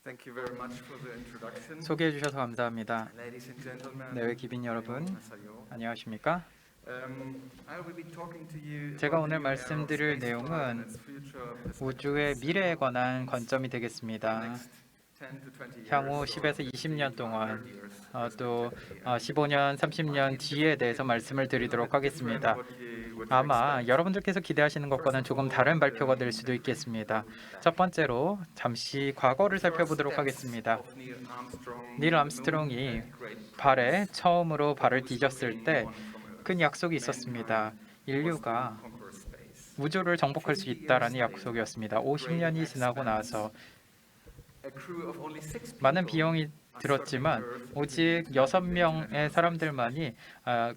Thank you very much for the introduction. 소개해 주셔서 감사합니다. Ladies and gentlemen, 내외 기빈 여러분, 안녕하십니까? I will be talking to you 제가 about 오늘 the new era of 말씀드릴 spaceflight and 내용은 its future 우주의 perspectives 미래에 in 관한 관점이 the 되겠습니다. next 10 to 20 years 향후 or 10에서 50 20년 동안 100 years 또 respectively. 15년, 30년 뒤에 대해서 말씀을 드리도록 하겠습니다. 아마 여러분들께서 기대하시는 것과는 조금 다른 발표가 될 수도 있겠습니다. 첫 번째로 잠시 과거를 살펴보도록 하겠습니다. 닐 암스트롱이 발에 처음으로 발을 디뎠을 때 큰 약속이 있었습니다. 인류가 우주를 정복할 수 있다라는 약속이었습니다. 50년이 지나고 나서 많은 비용이 들었지만 오직 6명의 사람들만이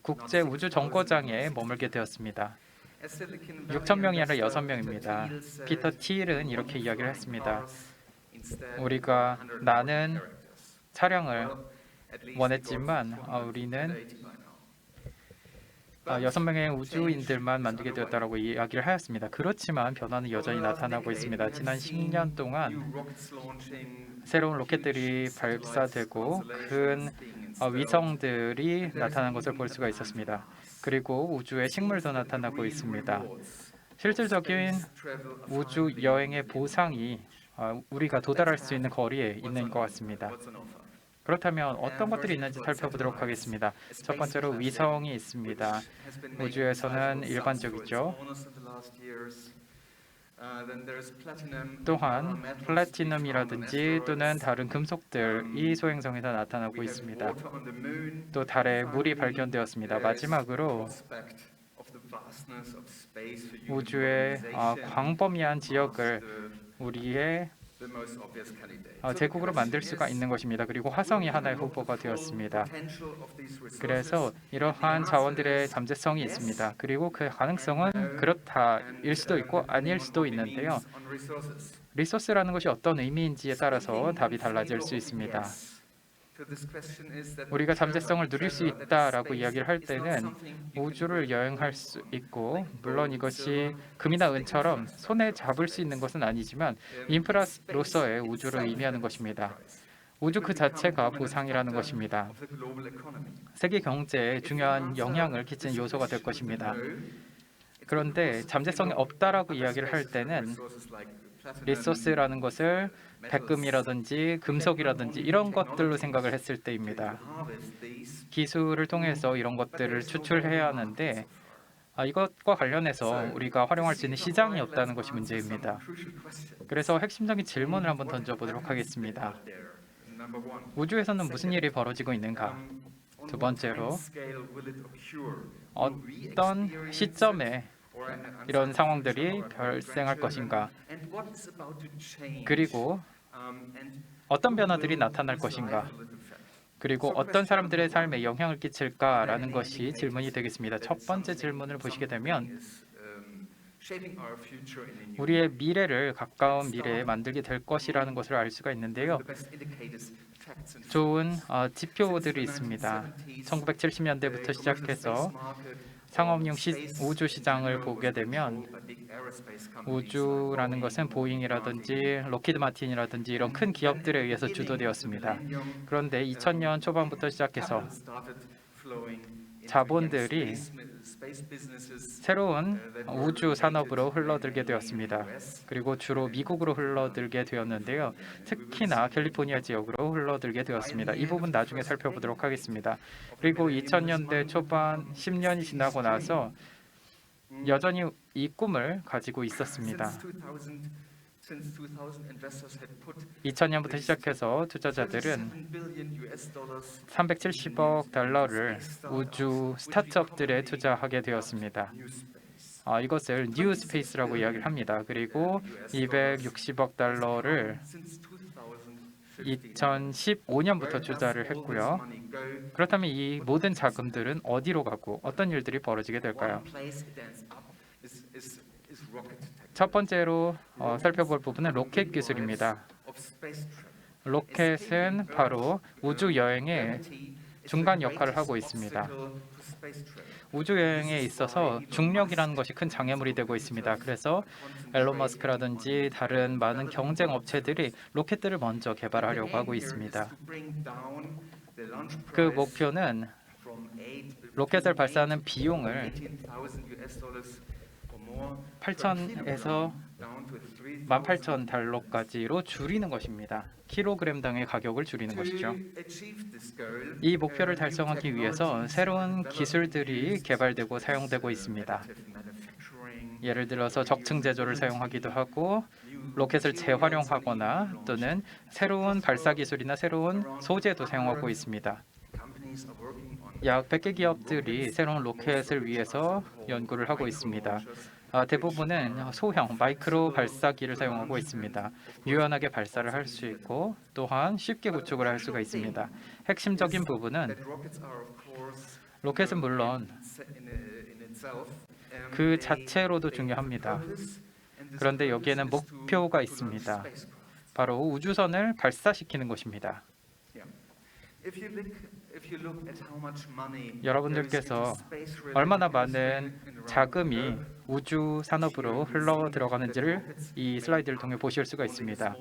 국제 우주 정거장에 머물게 되었습니다. 6,000명이 아니라 6명입니다. 피터 틸은 이렇게 이야기를 했습니다. 우리가 나는 차량을 원했지만 우리는 6명의 우주인들만 만들게 되었다고 이야기를 하였습니다. 그렇지만 변화는 여전히 나타나고 있습니다. 지난 10년 동안 새로운 로켓들이 발사되고 큰 위성들이 나타난 것을 볼 수가 있었습니다. 그리고 우주에 식물도 나타나고 있습니다. 실질적인 우주 여행의 보상이 우리가 도달할 수 있는 거리에 있는 것 같습니다. 그렇다면 어떤 것들이 있는지 살펴보도록 하겠습니다. 첫 번째로 위성이 있습니다. 우주에서는 일반적이죠. 또한 플래티넘이라든지 또는 다른 금속들이 소행성에서 나타나고 있습니다. 또 달에 물이 발견되었습니다. 마지막으로 우주의 광범위한 지역을 우리의 제국으로 만들 수가 있는 것입니다. 그리고 화성이 하나의 후보가 되었습니다. 그래서 이러한 자원들의 잠재성이 있습니다. 그리고 그 가능성은 그렇다일 수도 있고 아닐 수도 있는데요. 리소스라는 것이 어떤 의미인지에 따라서 답이 달라질 수 있습니다. 우리가 잠재성을 누릴 수 있다라고 이야기를 할 때는 우주를 여행할 수 있고, 물론 이것이 금이나 은처럼 손에 잡을 수 있는 것은 아니지만 인프라로서의 우주를 의미하는 것입니다. 우주 그 자체가 보상이라는 것입니다. 세계 경제에 중요한 영향을 끼치는 요소가 될 것입니다. 그런데 잠재성이 없다라고 이야기를 할 때는 리소스라는 것을 백금이라든지 금속이라든지 이런 것들로 생각을 했을 때입니다. 기술을 통해서 이런 것들을 추출해야 하는데 이것과 관련해서 우리가 활용할 수 있는 시장이 없다는 것이 문제입니다. 그래서 핵심적인 질문을 한번 던져보도록 하겠습니다. 우주에서는 무슨 일이 벌어지고 있는가? 두 번째로, 어떤 시점에 이런 상황들이 발생할 것인가? 그리고 어떤 변화들이 나타날 것인가? 그리고 어떤 사람들의 삶에 영향을 끼칠까라는 것이 질문이 되겠습니다. 첫 번째 질문을 보시게 되면 우리의 미래를 가까운 미래에 만들게 될 것이라는 것을 알 수가 있는데요. 좋은 지표들이 있습니다. 1970년대부터 시작해서 상업용 우주 시장을 보게 되면 우주라는 것은 보잉이라든지 로키드 마틴이라든지 이런 큰 기업들에 의해서 주도되었습니다. 그런데 2000년 초반부터 시작해서 자본들이 새로운 우주 산업으로 흘러들게 되었습니다. 그리고 주로 미국으로 흘러들게 되었는데요. 특히나 캘리포니아 지역으로 흘러들게 되었습니다. 이 부분 나중에 살펴보도록 하겠습니다. 그리고 2000년대 초반 10년이 지나고 나서 여전히 이 꿈을 가지고 있었습니다. 2000년부터 시작해서 투자자들은 370억 달러를 우주 스타트업들에 투자하게 되었습니다. 이것을 뉴 스페이스라고 이야기를 합니다. 그리고 260억 달러를 2015년부터 투자를 했고요. 그렇다면 이 모든 자금들은 어디로 가고 어떤 일들이 벌어지게 될까요? 첫 번째로 살펴볼 부분은 로켓 기술입니다. 로켓은 바로 우주 여행의 중간 역할을 하고 있습니다. 우주 여행에 있어서 중력이라는 것이 큰 장애물이 되고 있습니다. 그래서 앨런 머스크라든지 다른 많은 경쟁 업체들이 로켓들을 먼저 개발하려고 하고 있습니다. 그 목표는 로켓을 발사하는 비용을 8,000에서 18,000달러까지로 줄이는 것입니다. 킬로그램당의 가격을 줄이는 것이죠. 이 목표를 달성하기 위해서 새로운 기술들이 개발되고 사용되고 있습니다. 예를 들어서 적층 제조를 사용하기도 하고 로켓을 재활용하거나 또는 새로운 발사 기술이나 새로운 소재도 사용하고 있습니다. 약 100개 기업들이 새로운 로켓을 위해서 연구를 하고 있습니다. 대부분은 소형 마이크로 발사기를 사용하고 있습니다. 유연하게 발사를 할 수 있고 또한 쉽게 구축을 할 수가 있습니다. 핵심적인 부분은 로켓은 물론 그 자체로도 중요합니다. 그런데 여기에는 목표가 있습니다. 바로 우주선을 발사시키는 것입니다. 여러분들께서 얼마나 많은 자금이 우주 산업으로 흘러 들어가는지를 이 슬라이드를 통해 보실 수가 있습니다.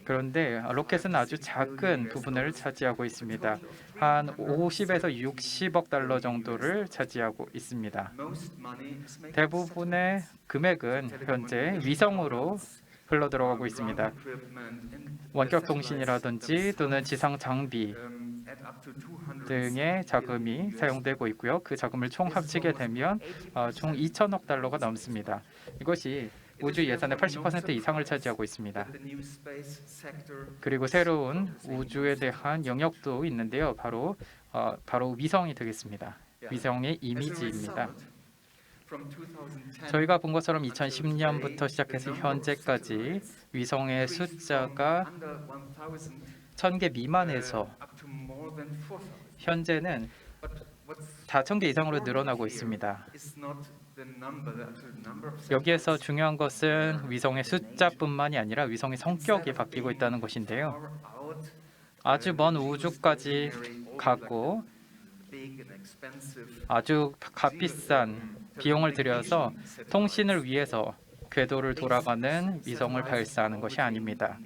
그런데 로켓은 아주 작은 부분을 차지하고 있습니다. 한 50에서 60억 달러 정도를 차지하고 있습니다. 대부분의 금액은 현재 위성으로 흘러 들어가고 있습니다. 원격 통신이라든지 또는 지상 장비 등의 자금이 사용되고 있고요. 그 자금을 총 합치게 되면 총 2천억 달러가 넘습니다. 이것이 우주 예산의 80% 이상을 차지하고 있습니다. 그리고 새로운 우주에 대한 영역도 있는데요. 바로 위성이 되겠습니다. 위성의 이미지입니다. 저희가 본 것처럼 2010년부터 시작해서 현재까지 위성의 숫자가 1,000개 미만에서 현재는 4,000개 이상으로 늘어나고 있습니다. 여기에서 중요한 것은 위성의 숫자뿐만이 아니라 위성의 성격이 바뀌고 있다는 것인데요. 아주 먼 우주까지 가고 아주 값비싼 비용을 들여서 통신을 위해서 궤도를 돌아가는 위성을 발사하는 것이 아닙니다.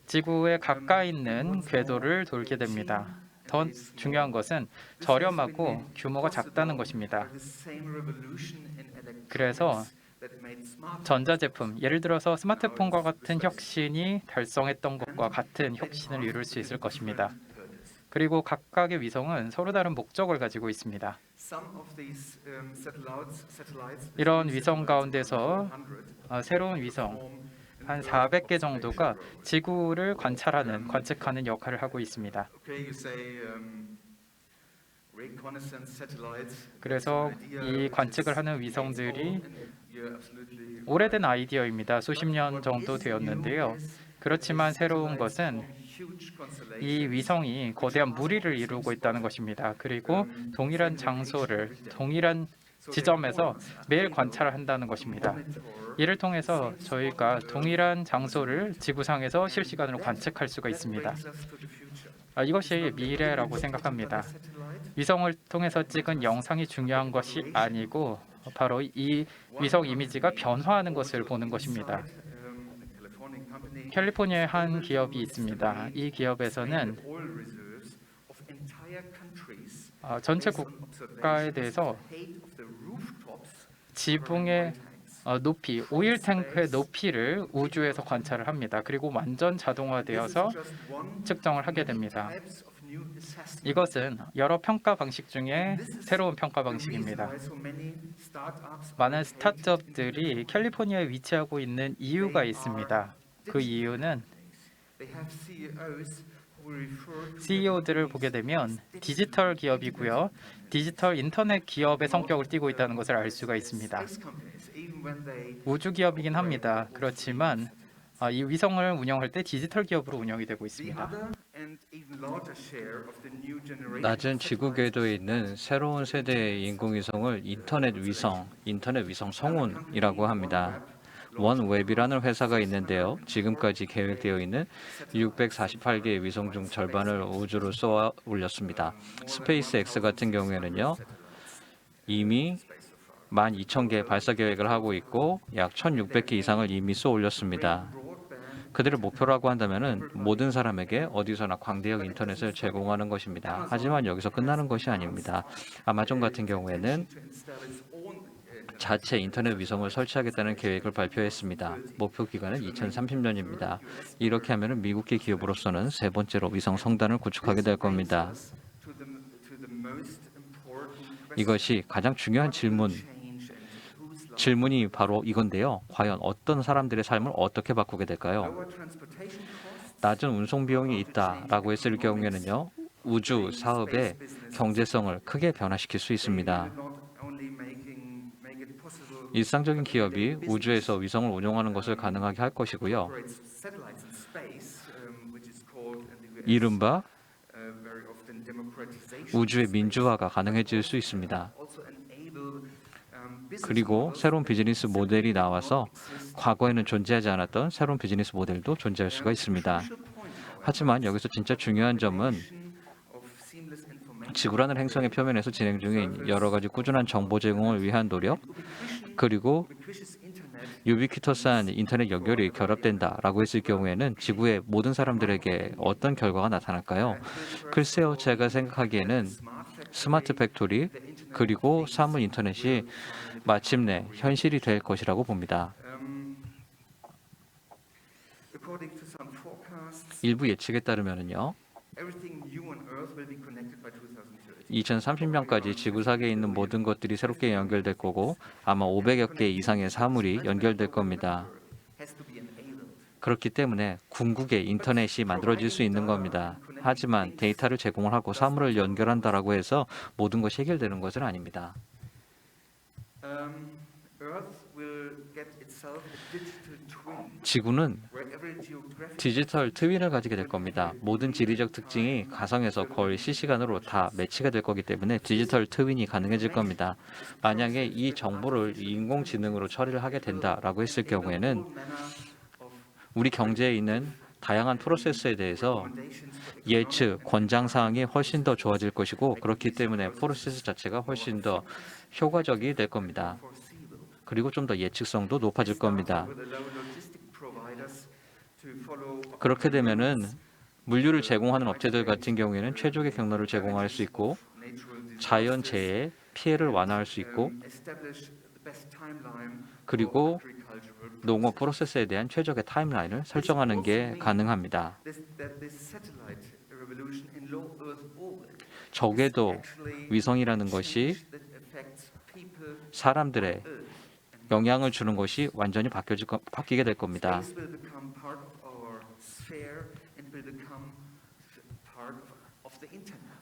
지구에 가까이 있는 궤도를 돌게 됩니다. 더 중요한 것은 저렴하고 규모가 작다는 것입니다. 그래서 전자제품, 예를 들어서 스마트폰과 같은 혁신이 달성했던 것과 같은 혁신을 이룰 수 있을 것입니다. 그리고 각각의 위성은 서로 다른 목적을 가지고 있습니다. 이런 위성 가운데서 새로운 위성 한 400개 정도가 지구를 관측하는 역할을 하고 있습니다. 그래서 이 관측을 하는 위성들이 오래된 아이디어입니다. 수십 년 정도 되었는데요. 그렇지만 새로운 것은 이 위성이 거대한 무리를 이루고 있다는 것입니다. 그리고 동일한 지점에서 매일 관찰을 한다는 것입니다. 이를 통해서 저희가 동일한 장소를 지구상에서 실시간으로 관측할 수가 있습니다. 이것이 미래라고 생각합니다. 위성을 통해서 찍은 영상이 중요한 것이 아니고 바로 이 위성 이미지가 변화하는 것을 보는 것입니다. 캘리포니아에 한 기업이 있습니다. 이 기업에서는 전체 국가에 대해서 지붕의 높이, 오일 탱크의 높이를 우주에서 관찰을 합니다. 그리고 완전 자동화되어서 측정을 하게 됩니다. 이것은 여러 평가 방식 중에 새로운 평가 방식입니다. 많은 스타트업들이 캘리포니아에 위치하고 있는 이유가 있습니다. 그 이유는 CEO들을 보게 되면 디지털 기업이고요. 디지털 인터넷 기업의 성격을 띠고 있다는 것을 알 수가 있습니다. 우주 기업이긴 합니다. 그렇지만 이 위성을 운영할 때 디지털 기업으로 운영이 되고 있습니다. 낮은 지구 궤도에 있는 새로운 세대의 인공위성을 인터넷 위성 성운이라고 합니다. 원웹이라는 회사가 있는데요. 지금까지 계획되어 있는 648개의 위성 중 절반을 우주로 쏘아 올렸습니다. 스페이스X 같은 경우에는요, 이미 12,000개 발사 계획을 하고 있고 약 1,600개 이상을 이미 쏘아 올렸습니다. 그들의 목표라고 한다면 모든 사람에게 어디서나 광대역 인터넷을 제공하는 것입니다. 하지만 여기서 끝나는 것이 아닙니다. 아마존 같은 경우에는 자체 인터넷 위성을 설치하겠다는 계획을 발표했습니다. 목표 기간은 2030년입니다. 이렇게 하면 미국계 기업으로서는 세 번째로 위성 성단을 구축하게 될 겁니다. 이것이 가장 중요한 질문이 바로 이건데요. 과연 어떤 사람들의 삶을 어떻게 바꾸게 될까요? 낮은 운송 비용이 있다라고 했을 경우에는요, 우주 사업의 경제성을 크게 변화시킬 수 있습니다. 일상적인 기업이 우주에서 위성을 운용하는 것을 가능하게 할 것이고요. 이른바 우주의 민주화가 가능해질 수 있습니다. 그리고 새로운 비즈니스 모델이 나와서 과거에는 존재하지 않았던 새로운 비즈니스 모델도 존재할 수가 있습니다. 하지만 여기서 진짜 중요한 점은 지구라는 행성의 표면에서 진행 중인 여러 가지 꾸준한 정보 제공을 위한 노력, 그리고 유비퀴터스한 인터넷 연결이 결합된다라고 했을 경우에는 지구의 모든 사람들에게 어떤 결과가 나타날까요? 글쎄요, 제가 생각하기에는 스마트 팩토리 그리고 사물 인터넷이 마침내 현실이 될 것이라고 봅니다. 일부 예측에 따르면요, 2030년까지 지구상에 있는 모든 것들이 새롭게 연결될 거고 아마 500여 개 이상의 사물이 연결될 겁니다. 그렇기 때문에 궁극의 인터넷이 만들어질 수 있는 겁니다. 하지만 데이터를 제공을 하고 사물을 연결한다라고 해서 모든 것이 해결되는 것은 아닙니다. 지구는 디지털 트윈을 가지게 될 겁니다. 모든 지리적 특징이 가상에서 거의 실시간으로 다 매치가 될 거기 때문에 디지털 트윈이 가능해질 겁니다. 만약에 이 정보를 인공지능으로 처리를 하게 된다라고 했을 경우에는 우리 경제에 있는 다양한 프로세스에 대해서 예측, 권장사항이 훨씬 더 좋아질 것이고 그렇기 때문에 프로세스 자체가 훨씬 더 효과적이 될 겁니다. 그리고 좀 더 예측성도 높아질 겁니다. 그렇게 되면은 물류를 제공하는 업체들 같은 경우에는 최적의 경로를 제공할 수 있고 자연재해 피해를 완화할 수 있고 그리고 농업 프로세스에 대한 최적의 타임라인을 설정하는 게 가능합니다. 적에도 위성이라는 것이 사람들의 영향을 주는 것이 완전히 바뀌게 될 겁니다.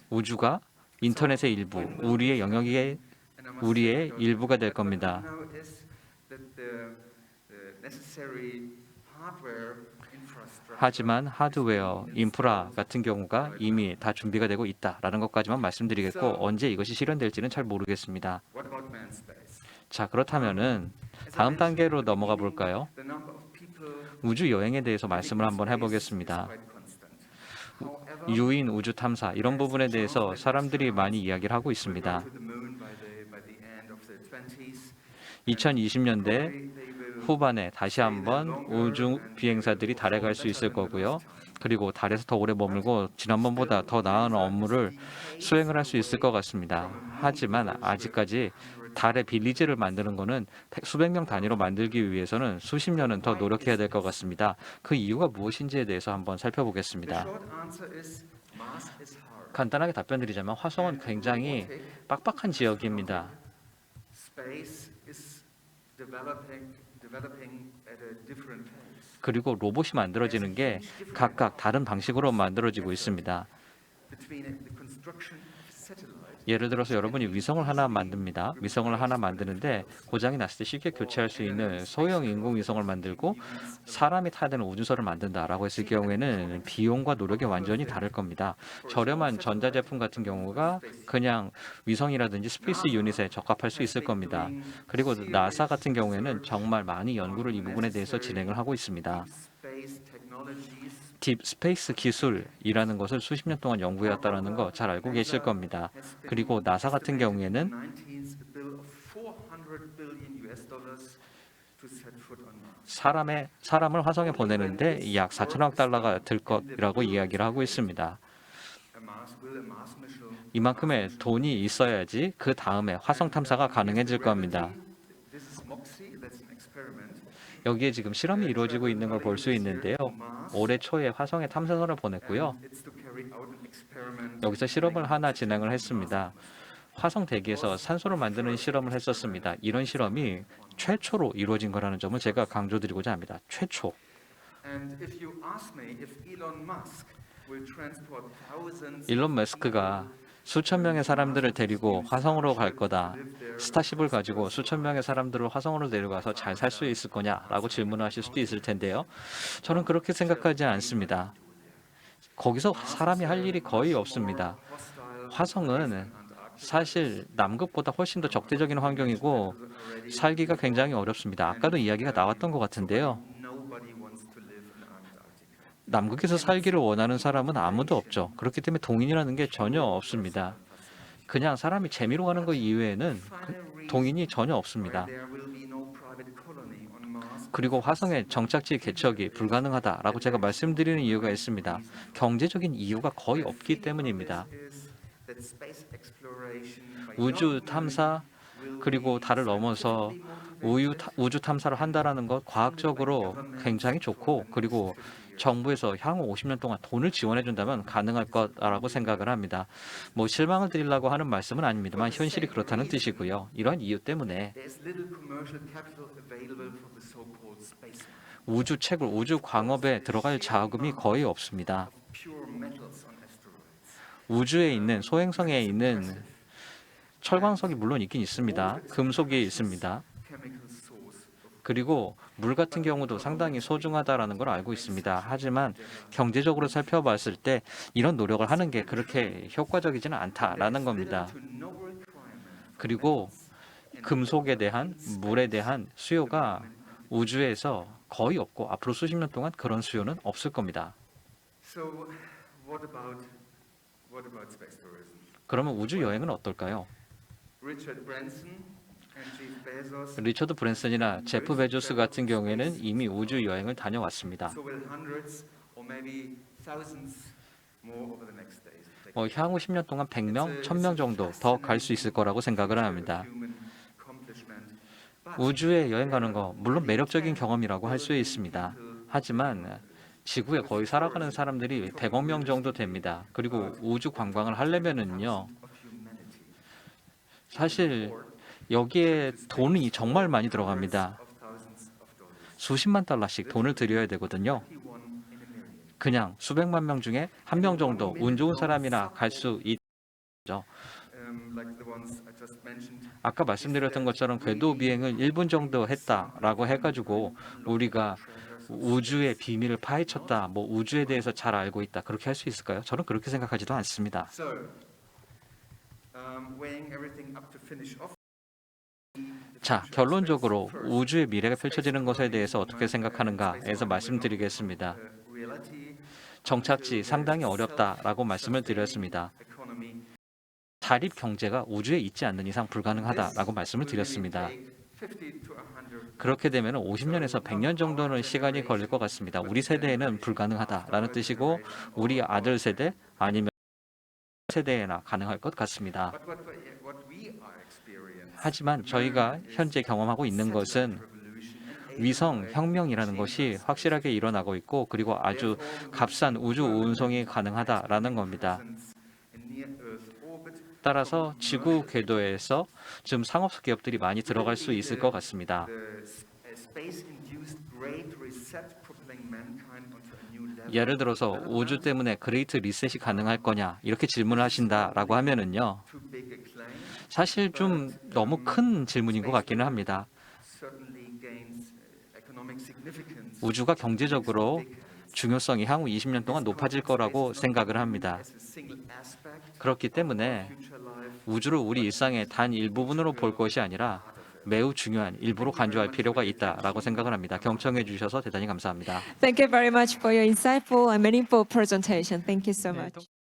우주가 인터넷의 일부, 우리의 영역의 우리의 일부가 될 겁니다. 하지만 하드웨어, 인프라 같은 경우가 이미 다 준비가 되고 있다라는 것까지만 말씀드리겠고 언제 이것이 실현될지는 잘 모르겠습니다. 자, 그렇다면은 다음 단계로 넘어가 볼까요? 우주 여행에 대해서 말씀을 한번 해보겠습니다. 유인 우주 탐사 이런 부분에 대해서 사람들이 많이 이야기를 하고 있습니다. 2020년대 후반에 다시 한번 우주 비행사들이 달에 갈 수 있을 거고요. 그리고 달에서 더 오래 머물고 지난번보다 더 나은 업무를 수행을 할 수 있을 것 같습니다. 하지만 아직까지 달의 빌리지를 만드는 것은 수백 명 단위로 만들기 위해서는 수십 년은 더 노력해야 될 것 같습니다. 그 이유가 무엇인지에 대해서 한번 살펴보겠습니다. 간단하게 답변드리자면 화성은 굉장히 빡빡한 지역입니다. 그리고 로봇이 만들어지는 게 각각 다른 방식으로 만들어지고 있습니다. 예를 들어서 여러분이 위성을 하나 만듭니다. 위성을 하나 만드는데 고장이 났을 때 쉽게 교체할 수 있는 소형 인공위성을 만들고 사람이 타야 되는 우주선을 만든다라고 했을 경우에는 비용과 노력이 완전히 다를 겁니다. 저렴한 전자제품 같은 경우가 그냥 위성이라든지 스페이스 유닛에 적합할 수 있을 겁니다. 그리고 나사 같은 경우에는 정말 많이 연구를 이 부분에 대해서 진행을 하고 있습니다. 딥 스페이스 기술이라는 것을 수십 년 동안 연구해왔다는 거 잘 알고 계실 겁니다. 그리고 나사 같은 경우에는 사람을 화성에 보내는데 약 4천억 달러가 들 것이라고 이야기를 하고 있습니다. 이만큼의 돈이 있어야지 그 다음에 화성 탐사가 가능해질 겁니다. 여기에 지금 실험이 이루어지고 있는 걸 볼 수 있는데요. 올해 초에 화성에 탐사선을 보냈고요. 여기서 실험을 하나 진행을 했습니다. 화성 대기에서 산소를 만드는 실험을 했었습니다. 이런 실험이 최초로 이루어진 거라는 점을 제가 강조드리고자 합니다. 최초. 일론 머스크가 수천 명의 사람들을 데리고 화성으로 갈 거다. 스타쉽을 가지고 수천 명의 사람들을 화성으로 데려가서 잘 살 수 있을 거냐라고 질문을 하실 수도 있을 텐데요. 저는 그렇게 생각하지 않습니다. 거기서 사람이 할 일이 거의 없습니다. 화성은 사실 남극보다 훨씬 더 적대적인 환경이고 살기가 굉장히 어렵습니다. 아까도 이야기가 나왔던 것 같은데요. 남극에서 살기를 원하는 사람은 아무도 없죠. 그렇기 때문에 동인이라는 게 전혀 없습니다. 그냥 사람이 재미로 가는 것 이외에는 동인이 전혀 없습니다. 그리고 화성의 정착지 개척이 불가능하다라고 제가 말씀드리는 이유가 있습니다. 경제적인 이유가 거의 없기 때문입니다. 우주 탐사 그리고 달을 넘어서 우주 탐사를 한다라는 것 과학적으로 굉장히 좋고 그리고 정부에서 향후 50년 동안 돈을 지원해 준다면 가능할 거라고 생각을 합니다. 뭐 실망을 드리려고 하는 말씀은 아닙니다만 현실이 그렇다는 뜻이고요. 이런 이유 때문에 우주 채굴, 우주 광업에 들어갈 자금이 거의 없습니다. 우주에 있는 소행성에 있는 철광석이 물론 있긴 있습니다. 금속이 있습니다. 그리고 물 같은 경우도 상당히 소중하다라는 걸 알고 있습니다. 하지만 경제적으로 살펴봤을 때 이런 노력을 하는 게 그렇게 효과적이지는 않다라는 겁니다. 그리고 금속에 대한 물에 대한 수요가 우주에서 거의 없고 앞으로 수십 년 동안 그런 수요는 없을 겁니다. 그러면 우주 여행은 어떨까요? 리처드 브랜슨이나 제프 베조스 같은 경우에는 이미 우주 여행을 다녀왔습니다. 향후 10년 동안 100명, 1000명 정도 더 갈 수 있을 거라고 생각을 합니다. 우주에 여행 가는 거 물론 매력적인 경험이라고 할 수 있습니다. 하지만 지구에 거의 살아가는 사람들이 100억 명 정도 됩니다. 그리고 우주 관광을 하려면은요. 사실 여기에 돈이 정말 많이 들어갑니다. 수십만 달러씩 돈을 들여야 되거든요. 그냥 수백만 명 중에 한 명 정도 운 좋은 사람이나 갈 수 있죠. 아까 말씀드렸던 것처럼 궤도 비행을 1분 정도 했다라고 해가지고 우리가 우주의 비밀을 파헤쳤다, 뭐 우주에 대해서 잘 알고 있다 그렇게 할 수 있을까요? 저는 그렇게 생각하지도 않습니다. 자, 결론적으로 우주의 미래가 펼쳐지는 것에 대해서 어떻게 생각하는가에서 말씀드리겠습니다. 정착지 상당히 어렵다라고 말씀을 드렸습니다. 자립 경제가 우주에 있지 않는 이상 불가능하다라고 말씀을 드렸습니다. 그렇게 되면 50년에서 100년 정도는 시간이 걸릴 것 같습니다. 우리 세대에는 불가능하다라는 뜻이고 우리 아들 세대 아니면 세대에나 가능할 것 같습니다. 하지만 저희가 현재 경험하고 있는 것은 위성 혁명이라는 것이 확실하게 일어나고 있고 그리고 아주 값싼 우주 운송이 가능하다라는 겁니다. 따라서 지구 궤도에서 지금 상업 기업들이 많이 들어갈 수 있을 것 같습니다. space-induced great reset propelling mankind onto a new level. 예를 들어서 우주 때문에 그레이트 리셋이 가능할 거냐 이렇게 질문을 하신다라고 하면은요. Too big a claim. 사실 좀 너무 큰 질문인 것 같기는 합니다. Certainly gains economic significance. 우주가 경제적으로 중요성이 향후 20년 동안 높아질 거라고 생각을 합니다. As a single aspect 그렇기 때문에 of future life. 우주를 우리 일상의 단 일부분으로 볼 것이 아니라 매우 중요한 일부로 간주할 필요가 있다라고 생각을 합니다. 경청해 주셔서 대단히 감사합니다. Thank you very much for your insightful and meaningful presentation. Thank you so 네, much.